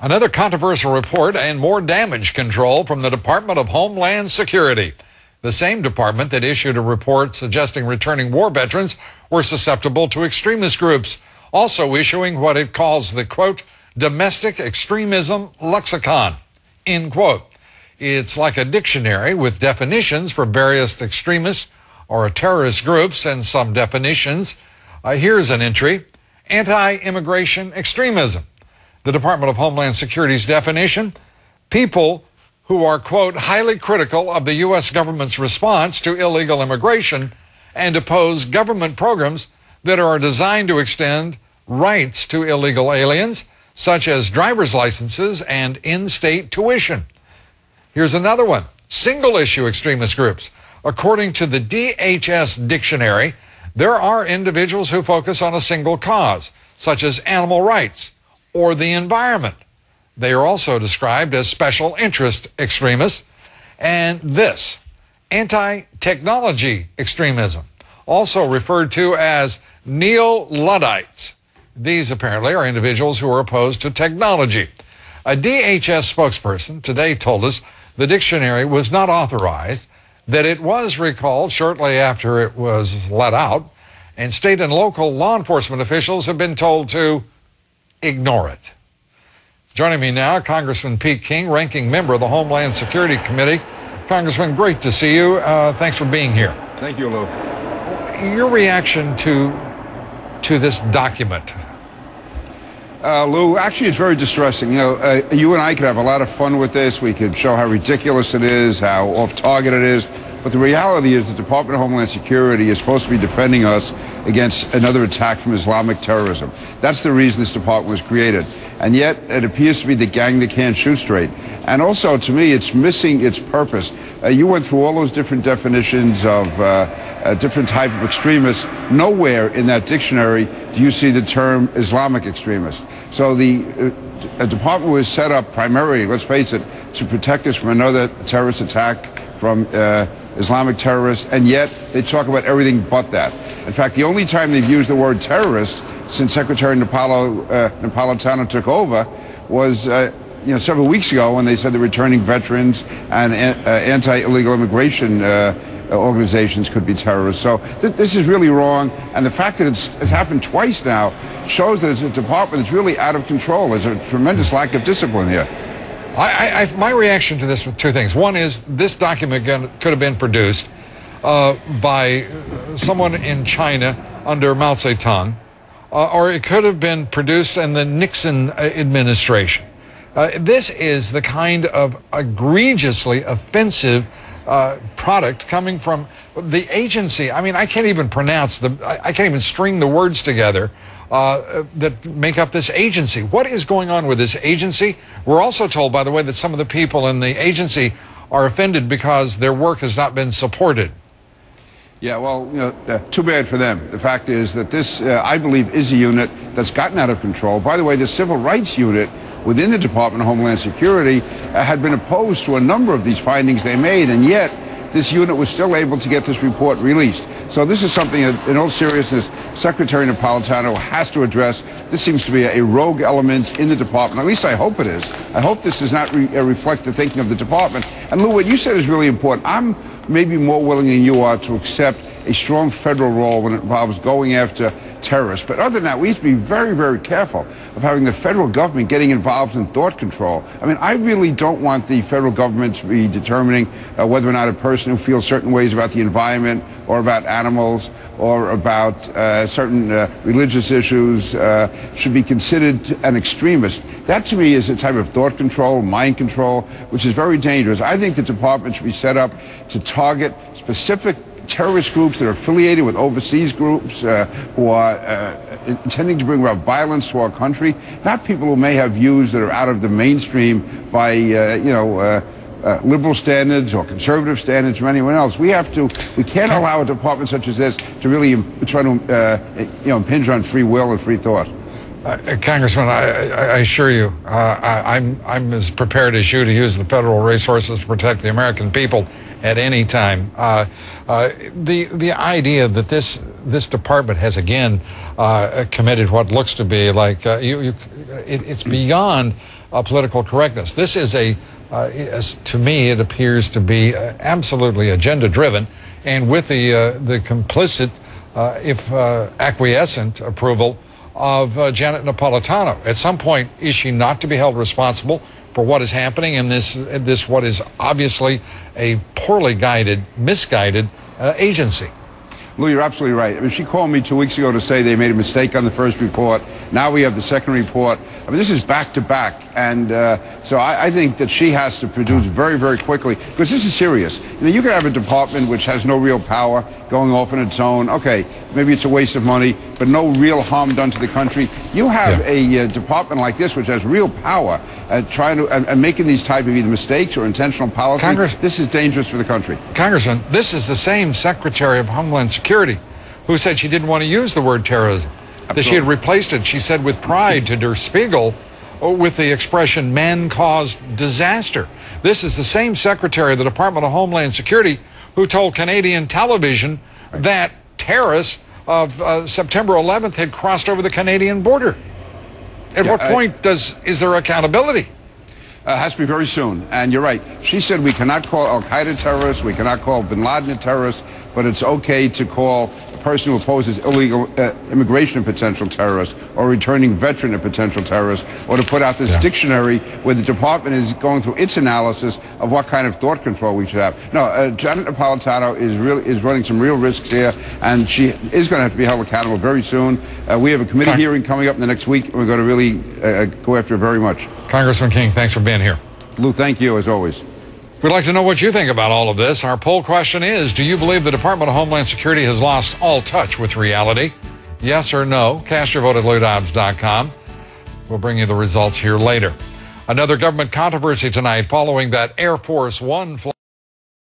Another controversial report and more damage control from the Department of Homeland Security. The same department that issued a report suggesting returning war veterans were susceptible to extremist groups, also issuing what it calls the, quote, domestic extremism lexicon, end quote. It's like a dictionary with definitions for various extremist or terrorist groups and some definitions. Here's an entry: anti-immigration extremism. The Department of Homeland Security's definition: people who are, quote, highly critical of the U.S. government's response to illegal immigration and oppose government programs that are designed to extend rights to illegal aliens, such as driver's licenses and in-state tuition. Here's another one: single-issue extremist groups. According to the DHS dictionary, there are individuals who focus on a single cause, such as animal rights or the environment. They are also described as special interest extremists. And this, anti-technology extremism, also referred to as neo-Luddites. These apparently are individuals who are opposed to technology. A DHS spokesperson today told us the dictionary was not authorized, that it was recalled shortly after it was let out, and state and local law enforcement officials have been told to ignore it. Joining me now, Congressman Pete King, ranking member of the Homeland Security Committee. Congressman, great to see you. Thanks for being here. Thank you, Lou. Your reaction to this document? Lou, actually, it's very distressing. You know, you and I could have a lot of fun with this. We could show how ridiculous it is, how off-target it is. But the reality is the Department of Homeland Security is supposed to be defending us against another attack from Islamic terrorism. That's the reason this department was created. And yet, it appears to be the gang that can't shoot straight. And also, to me, it's missing its purpose. You went through all those different definitions of different type of extremists. Nowhere in that dictionary do you see the term Islamic extremist. So the department was set up primarily, let's face it, to protect us from another terrorist attack from Islamic terrorists, and yet they talk about everything but that. In fact, the only time they've used the word terrorist since Secretary Napolitano took over was several weeks ago when they said the returning veterans and anti-illegal immigration organizations could be terrorists. So this is really wrong, and the fact that it's happened twice now shows that it's a department that's really out of control. There's a tremendous lack of discipline here. My reaction to this with two things. One is this document could have been produced by someone in China under Mao Zedong, or it could have been produced in the Nixon administration. This is the kind of egregiously offensive product coming from the agency. I mean, I can't even pronounce I can't even string the words together that make up this agency. What is going on with this agency? We're also told, by the way, that some of the people in the agency are offended because their work has not been supported. Yeah, well, too bad for them. The fact is that this, I believe, is a unit that's gotten out of control. By the way, the Civil Rights Unit within the Department of Homeland Security had been opposed to a number of these findings they made, and yet this unit was still able to get this report released. So this is something that, in all seriousness, Secretary Napolitano has to address. This seems to be a rogue element in the department. At least I hope it is. I hope this does not reflect the thinking of the department. And Lou, what you said is really important. I'm maybe more willing than you are to accept a strong federal role when it involves going after terrorists. But other than that, we have to be very, very careful of having the federal government getting involved in thought control. I mean, I really don't want the federal government to be determining whether or not a person who feels certain ways about the environment or about animals or about certain religious issues should be considered an extremist. That, to me, is a type of thought control, mind control, which is very dangerous. I think the department should be set up to target specific terrorist groups that are affiliated with overseas groups who are intending to bring about violence to our country, not people who may have views that are out of the mainstream by, liberal standards or conservative standards from anyone else. We can't allow a department such as this to really try to, impinge on free will and free thought. Congressman, I assure you, I'm as prepared as you to use the federal resources to protect the American people at any time. The idea that this department has again committed what looks to be like it's beyond political correctness. This is to me, it appears to be absolutely agenda-driven, and with the complicit, if acquiescent, approval of Janet Napolitano. At some point, is she not to be held responsible for what is happening in this what is obviously a poorly guided, misguided agency? Lou, you're absolutely right. I mean, she called me 2 weeks ago to say they made a mistake on the first report. Now we have the second report. I mean, this is back to back. And so I think that she has to produce very, very quickly, because this is serious. You know, you can have a department which has no real power going off on its own. Okay, maybe it's a waste of money, but no real harm done to the country. You have a department like this which has real power trying to and making these type of either mistakes or intentional policy. This is dangerous for the country. Congressman, this is the same Secretary of Homeland Security who said she didn't want to use the word terrorism. Absolutely. That she had replaced it, she said with pride to Der Spiegel, with the expression man-caused disaster. This is the same Secretary of the Department of Homeland Security who told Canadian television that terrorists of September 11th had crossed over the Canadian border. At what point is there accountability? Has to be very soon. And you're right. She said we cannot call al-Qaeda terrorists, we cannot call bin Laden a terrorist, but it's okay to call a person who opposes illegal immigration a potential terrorist, or a returning veteran a potential terrorist, or to put out this dictionary where the department is going through its analysis of what kind of thought control we should have. No, Janet Napolitano is running some real risks here, and she is going to have to be held accountable very soon. We have a committee hearing coming up in the next week, and we're going to really go after it very much. Congressman King, thanks for being here. Lou, thank you, as always. We'd like to know what you think about all of this. Our poll question is, do you believe the Department of Homeland Security has lost all touch with reality? Yes or no? Cast your vote at LouDobbs.com. We'll bring you the results here later. Another government controversy tonight following that Air Force One flight.